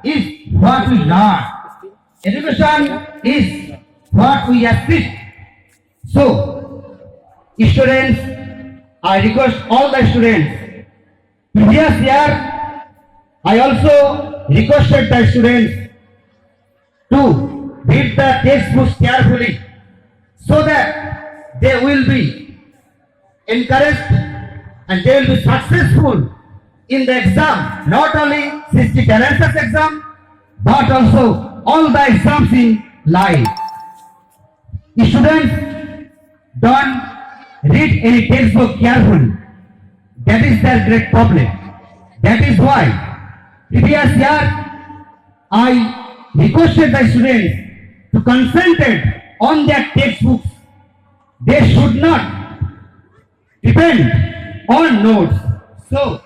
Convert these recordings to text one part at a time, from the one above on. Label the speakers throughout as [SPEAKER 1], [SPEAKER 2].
[SPEAKER 1] is what we learn. Education is what we assist. So, students, I request all the students. Previous year, I also requested the students to read the textbooks carefully so that they will be encouraged and they will be successful in the exam, not only SRISHTI Talent exam, but also all the exams in life. Students don't read any textbook carefully. That is their great problem. That is why previous year I requested the students to concentrate on their textbooks. They should not depend on notes. So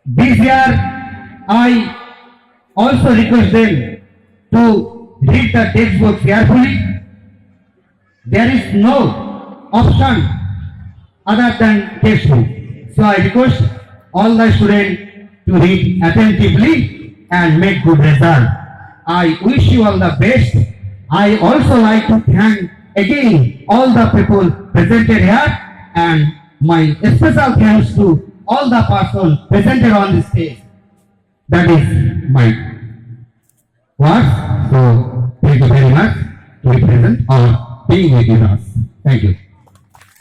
[SPEAKER 1] this year I also request them to read the textbook carefully. There is no option other than textbook. So I request all the students to read attentively and make good result. I wish you all the best. I also like to thank again all the people presented here, and my special thanks to all the persons presented on this stage. That is my words. So thank you very much to be present or being with us. Thank you.